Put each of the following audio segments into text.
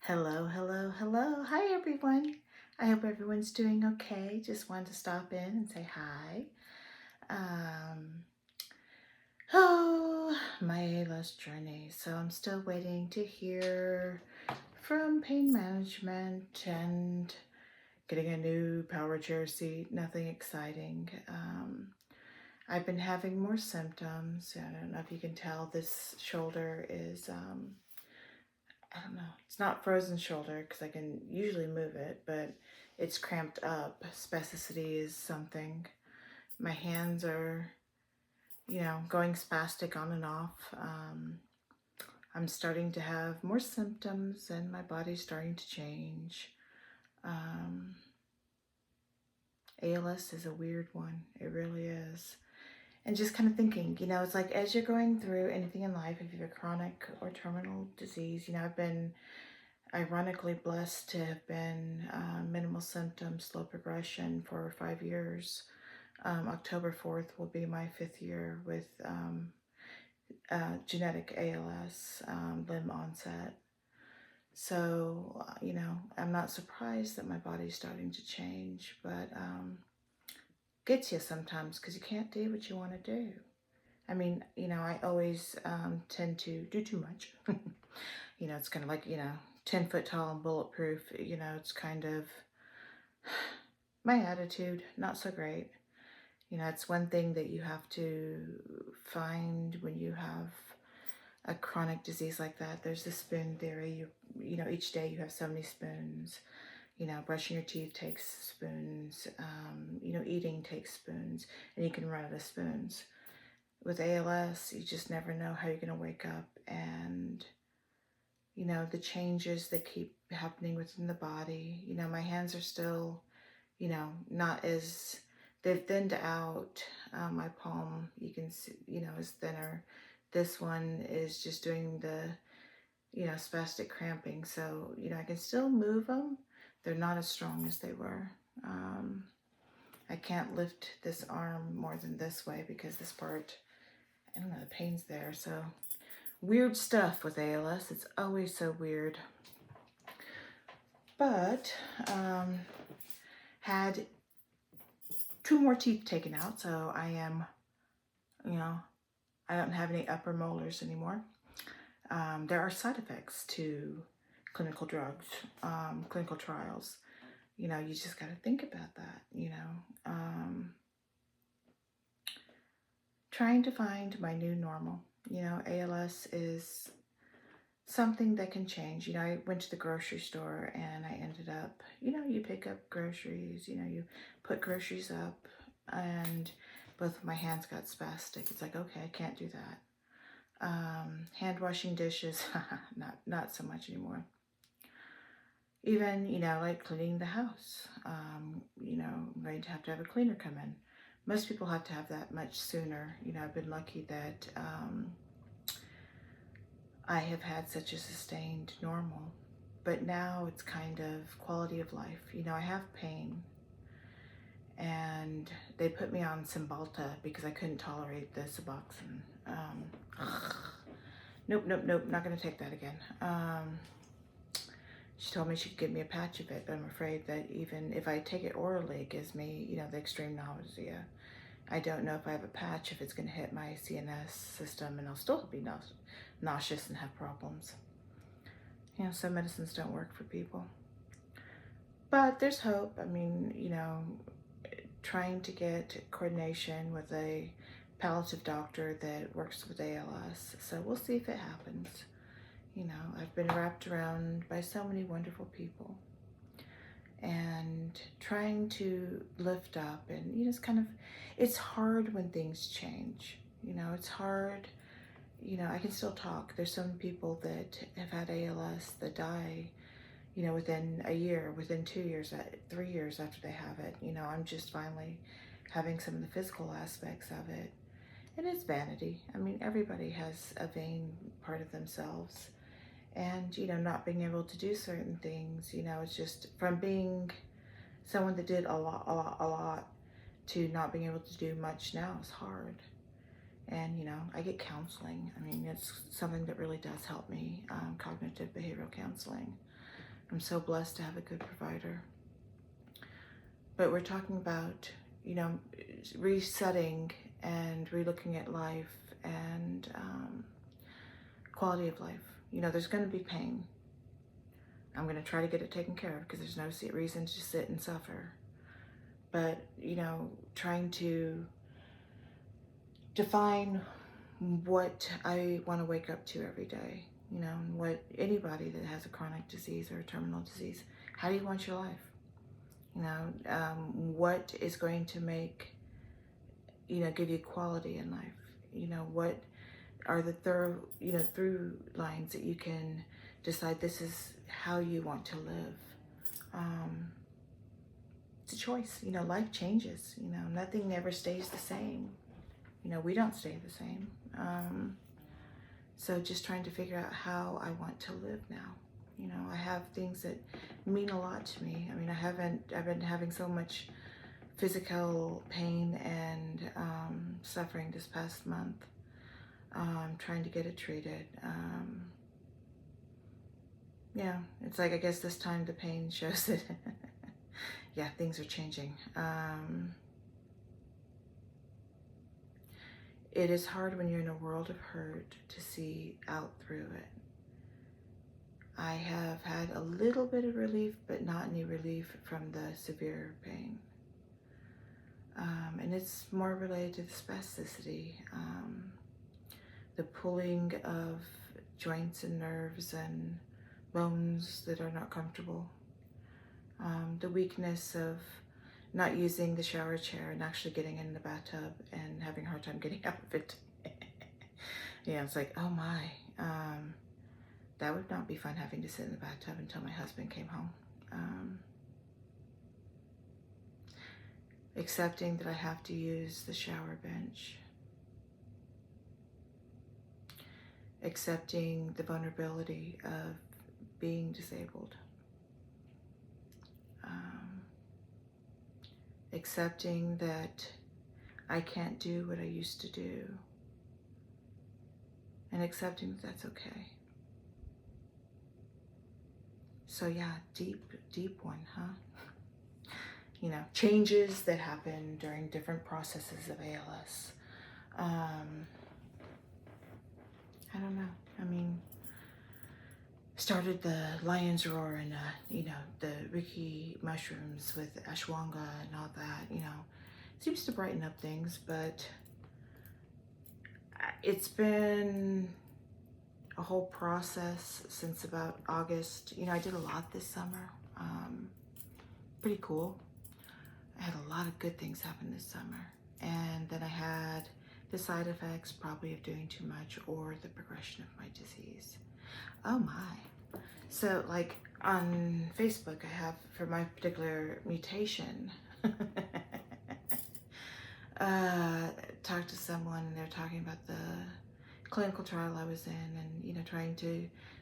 Hello, hello, hello. Hi, everyone. I hope everyone's doing okay. Just wanted to stop in and say hi. Um, my ALS journey. So I'm still waiting to hear from pain management and getting a new power chair seat. Nothing exciting. I've been having more symptoms. I don't know if you can tell. This shoulder is I don't know. It's not frozen shoulder because I can usually move it, but it's cramped up. Spasticity is something. My hands are, going spastic on and off. I'm starting to have more symptoms and my body's starting to change. Um, ALS is a weird one. It really is. And just kind of thinking, it's like as you're going through anything in life, if you have a chronic or terminal disease, I've been ironically blessed to have been minimal symptoms, slow progression for 5 years. October 4th will be my 5th year with genetic ALS, limb onset. So, I'm not surprised that my body's starting to change, but gets you sometimes because you can't do what you want to do. I mean, I always tend to do too much. It's kind of like, 10 foot tall and bulletproof. It's kind of my attitude, not so great. It's one thing that you have to find when you have a chronic disease like that. There's the spoon theory. Each day you have so many spoons. Brushing your teeth takes spoons. Eating takes spoons, and you can run out of spoons. With ALS, you just never know how you're going to wake up, and the changes that keep happening within the body. My hands are still, not as, they've thinned out. My palm, you can see, is thinner. This one is just doing the, spastic cramping. So, I can still move them. They're not as strong as they were. I can't lift this arm more than this way because this part, I don't know, the pain's there. So weird stuff with ALS. It's always so weird. But had 2 more teeth taken out, so I am, I don't have any upper molars anymore. There are side effects to clinical drugs, clinical trials. You just got to think about that. Trying to find my new normal. ALS is something that can change. I went to the grocery store and I ended up, you pick up groceries, you put groceries up, and both of my hands got spastic. It's like, okay, I can't do that. Hand washing dishes, not so much anymore. Even, like cleaning the house, I'm going to have a cleaner come in. Most people have to have that much sooner. I've been lucky that I have had such a sustained normal, but now it's kind of quality of life. I have pain, and they put me on Cymbalta because I couldn't tolerate the Suboxone. Nope, not gonna take that again. She told me she could give me a patch of it, but I'm afraid that even if I take it orally, it gives me, the extreme nausea. I don't know if I have a patch, if it's going to hit my CNS system, and I'll still be nauseous and have problems. Some medicines don't work for people. But there's hope. I mean, trying to get coordination with a palliative doctor that works with ALS. So we'll see if it happens. I've been wrapped around by so many wonderful people, and trying to lift up, and it's hard when things change. It's hard. I can still talk. There's some people that have had ALS that die, within a year, within 2 years, 3 years after they have it. I'm just finally having some of the physical aspects of it. And it's vanity. I mean, everybody has a vain part of themselves. And, not being able to do certain things, it's just from being someone that did a lot to not being able to do much now is hard. And, I get counseling. I mean, it's something that really does help me, cognitive behavioral counseling. I'm so blessed to have a good provider. But we're talking about, you know, resetting and relooking at life and quality of life. You know, there's going to be pain. I'm going to try to get it taken care of because there's no reason to sit and suffer. But, you know, trying to define what I want to wake up to every day, you know, and what anybody that has a chronic disease or a terminal disease, how do you want your life? You know, what is going to make, you know, give you quality in life? You know, what are the through lines that you can decide this is how you want to live? It's a choice. You know, life changes. You know, nothing ever stays the same. You know, we don't stay the same. So just trying to figure out how I want to live now. You know, I have things that mean a lot to me. I mean, I've been having so much physical pain and suffering this past month. Trying to get it treated. Yeah, it's like, I guess this time the pain shows that, yeah, things are changing. It is hard when you're in a world of hurt to see out through it. I have had a little bit of relief, but not any relief from the severe pain. And it's more related to the spasticity, the pulling of joints and nerves and bones that are not comfortable, the weakness of not using the shower chair and actually getting in the bathtub and having a hard time getting out of it. Yeah, it's like, oh my, that would not be fun, having to sit in the bathtub until my husband came home. Accepting that I have to use the shower bench. Accepting the vulnerability of being disabled. Accepting that I can't do what I used to do. And accepting that that's okay. So yeah, deep one, huh? You know, changes that happen during different processes of ALS. I don't know. I mean, started the lion's roar and, you know, the Reiki mushrooms with ashwanga and all that, you know, seems to brighten up things, but it's been a whole process since about August. You know, I did a lot this summer. Pretty cool. I had a lot of good things happen this summer. And then I had the side effects probably of doing too much or the progression of my disease. Oh my. So like on Facebook, I have, for my particular mutation, talked to someone and they're talking about the clinical trial I was in and, you know,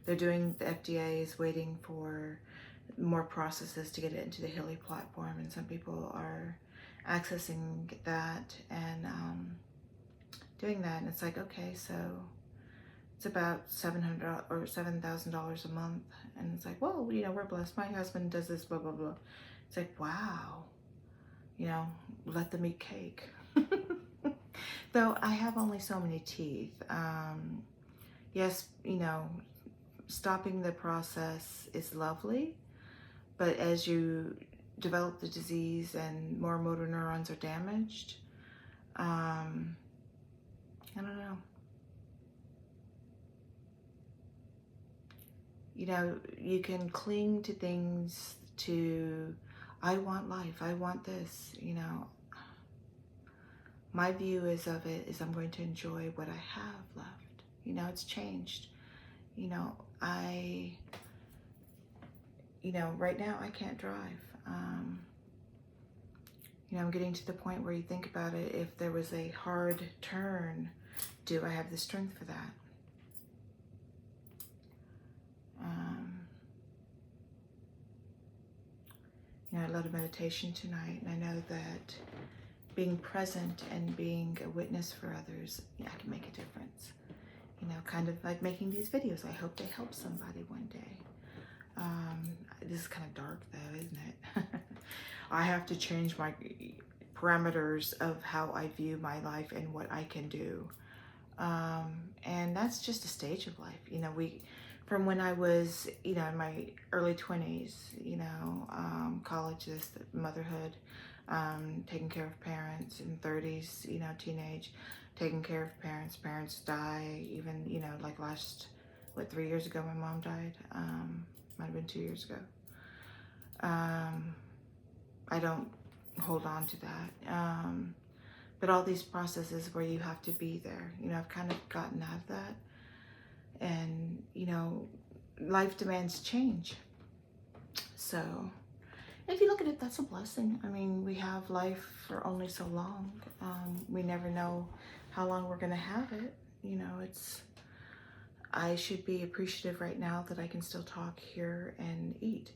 they're doing, the FDA is waiting for more processes to get it into the Hilly platform, and some people are accessing that and doing that, and it's like, okay, so it's about $700 or $7,000 a month, and it's like, well, you know, we're blessed. My husband does this, blah blah blah. It's like, wow, you know, let them eat cake. Though I have only so many teeth. Yes, you know, stopping the process is lovely, but as you develop the disease and more motor neurons are damaged, I don't know. You know, you can cling to things I want life, I want this, you know. My view is I'm going to enjoy what I have left. You know, it's changed. You know, right now I can't drive. You know, I'm getting to the point where you think about it, if there was a hard turn, do I have the strength for that? You know, I led a meditation tonight, and I know that being present and being a witness for others, yeah, I can make a difference. You know, kind of like making these videos. I hope they help somebody one day. This is kind of dark though, isn't it? I have to change my parameters of how I view my life and what I can do. And that's just a stage of life. From when I was, in my early 20s, college, this, motherhood, taking care of parents, in 30s, teenage, taking care of parents. Parents die, even, like 3 years ago, my mom died. Might have been 2 years ago. I don't hold on to that. But all these processes where you have to be there, I've kind of gotten out of that. And, life demands change. So if you look at it, that's a blessing. I mean, we have life for only so long. We never know how long we're going to have it. I should be appreciative right now that I can still talk here and eat.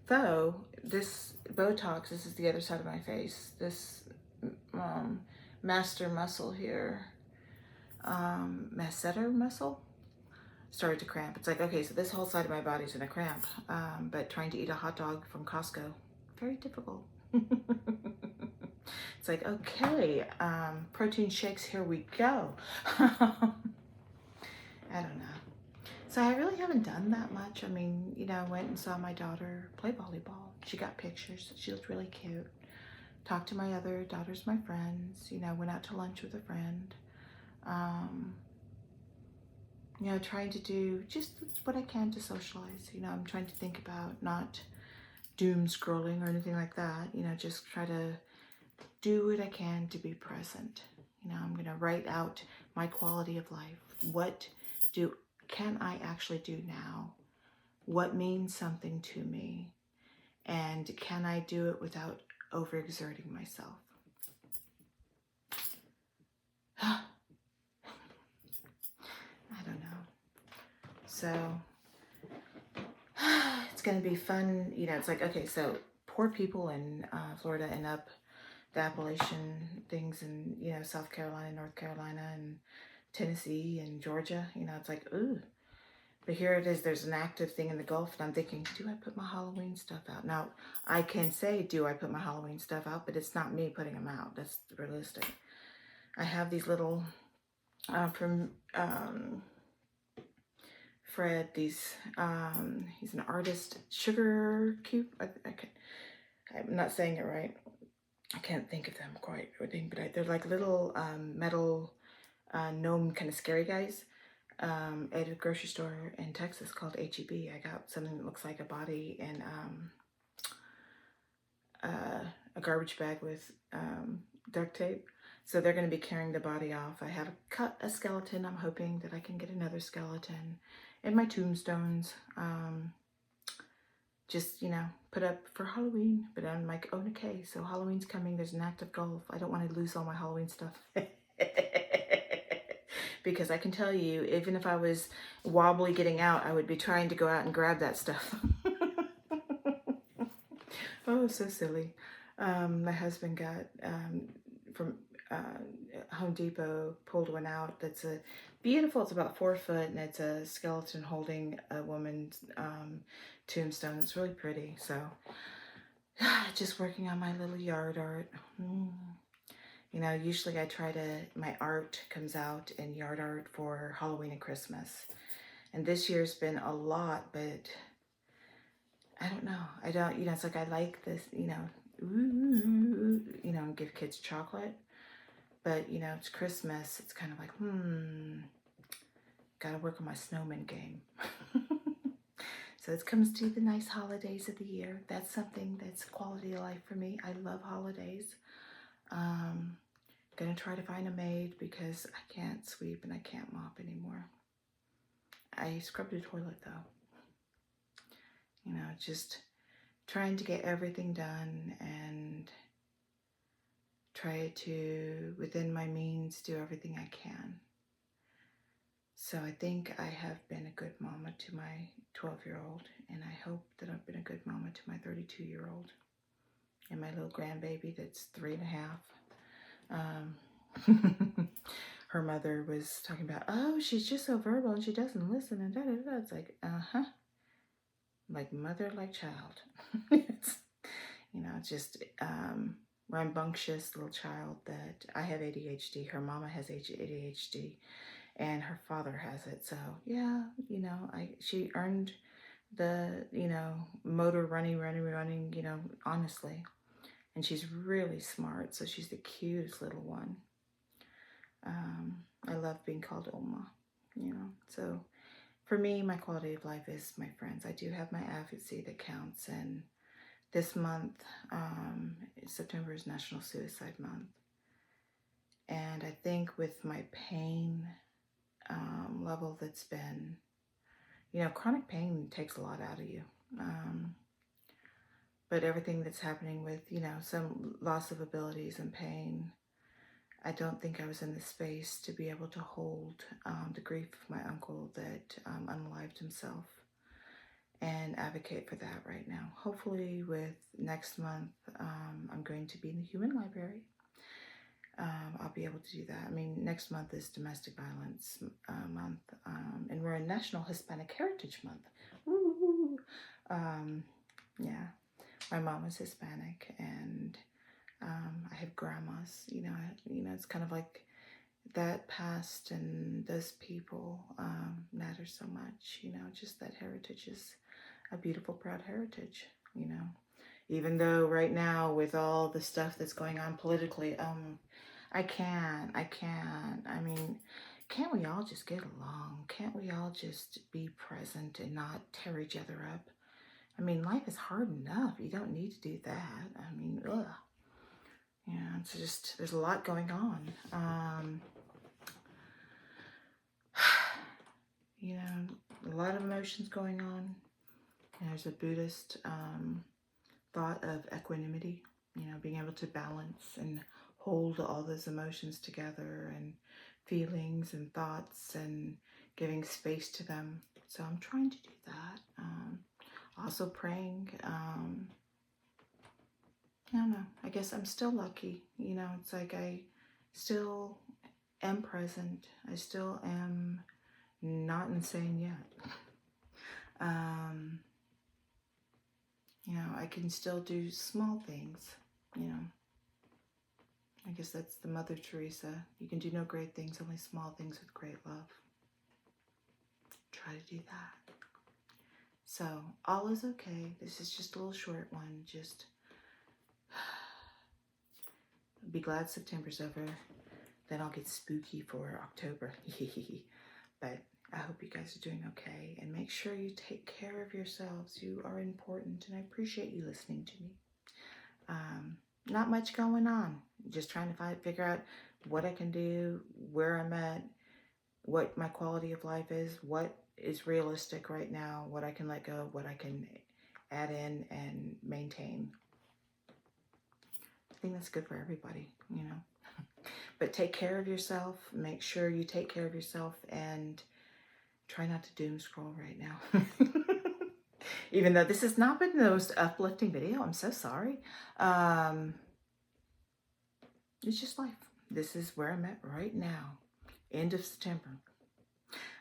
Though, this Botox, this is the other side of my face. This master muscle here, masseter muscle, started to cramp. It's like, okay, so this whole side of my body's in a cramp, but trying to eat a hot dog from Costco, very difficult. It's like, okay, protein shakes, here we go. I don't know. So I really haven't done that much. I mean, I went and saw my daughter play volleyball. She got pictures. She looked really cute. Talked to my other daughters, my friends, went out to lunch with a friend. Trying to do just what I can to socialize. I'm trying to think about not doom scrolling or anything like that. Just try to do what I can to be present. I'm going to write out my quality of life. What can I actually do now? What means something to me? And can I do it without overexerting myself? I don't know. So it's going to be fun. It's like, okay, so poor people in Florida end up the Appalachian things in, South Carolina, North Carolina, and Tennessee and Georgia. It's like, ooh. But here it is, there's an active thing in the Gulf, and I'm thinking, do I put my Halloween stuff out? Now, I can say, do I put my Halloween stuff out, but it's not me putting them out. That's realistic. I have these little, from Fred, he's an artist, sugar cube, I'm not saying it right. I can't think of them quite, but they're like little metal gnome kind of scary guys. At a grocery store in Texas called HEB. I got something that looks like a body and a garbage bag with duct tape. So they're going to be carrying the body off. I have cut a skeleton. I'm hoping that I can get another skeleton. And my tombstones, just, put up for Halloween. But I'm like, oh, okay, so Halloween's coming. There's an active Gulf. I don't want to lose all my Halloween stuff. Because I can tell you, even if I was wobbly getting out, I would be trying to go out and grab that stuff. Oh, so silly. My husband got from Home Depot, pulled one out that's a beautiful, it's about 4 foot, and it's a skeleton holding a woman's tombstone. It's really pretty. So just working on my little yard art. Usually my art comes out in yard art for Halloween and Christmas. And this year's been a lot, but I don't know. It's like I like this, give kids chocolate. But, it's Christmas. It's kind of like, gotta work on my snowman game. So it comes to the nice holidays of the year. That's something that's quality of life for me. I love holidays. Gonna try to find a maid because I can't sweep and I can't mop anymore. I scrubbed the toilet though. Just trying to get everything done and try to, within my means, do everything I can. So I think I have been a good mama to my 12-year-old, and I hope that I've been a good mama to my 32-year-old and my little grandbaby that's 3.5. Her mother was talking about, oh, she's just so verbal and she doesn't listen and da da da. It's like, like mother, like child. It's, just rambunctious little child that I have ADHD. Her mama has ADHD, and her father has it. So yeah, she earned the motor running. Honestly, and she's really smart. So she's the cutest little one. I love being called Oma. So for me, my quality of life is my friends. I do have my advocacy that counts, and this month, September is National Suicide Month. And I think with my pain level that's been, chronic pain takes a lot out of you. But everything that's happening with, some loss of abilities and pain, I don't think I was in the space to be able to hold the grief of my uncle that unalived himself and advocate for that right now. Hopefully with next month, I'm going to be in the Human Library. I'll be able to do that. I mean, next month is Domestic Violence Month, and we're in National Hispanic Heritage Month. Woo! Yeah, my mom is Hispanic, and I have grandmas. It's kind of like that past and those people matter so much. Just that heritage is a beautiful, proud heritage. Even though right now with all the stuff that's going on politically, I can't. I mean, can't we all just get along? Can't we all just be present and not tear each other up? I mean, life is hard enough. You don't need to do that. I mean, ugh. It's just, there's a lot going on. A lot of emotions going on. There's a Buddhist thought of equanimity, being able to balance and hold all those emotions together and feelings and thoughts and giving space to them. So I'm trying to do that. Also praying. I don't know. I guess I'm still lucky. It's like I still am present. I still am not insane yet. I can still do small things. I guess that's the Mother Teresa. You can do no great things, only small things with great love. Try to do that. So, all is okay. This is just a little short one. Just be glad September's over. Then I'll get spooky for October. But I hope you guys are doing okay. And make sure you take care of yourselves. You are important. And I appreciate you listening to me. Not much going on. Just trying to figure out what I can do, where I'm at, what my quality of life is, what is realistic right now, what I can let go, what I can add in and maintain. I think that's good for everybody, But take care of yourself. Make sure you take care of yourself and try not to doom scroll right now. Even though this has not been the most uplifting video, I'm so sorry. It's just life. This is where I'm at right now. End of September.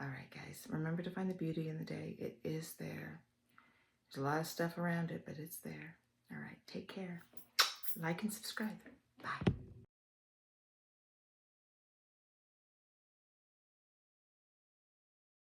All right, guys. Remember to find the beauty in the day. It is there. There's a lot of stuff around it, but it's there. All right. Take care. Like and subscribe. Bye.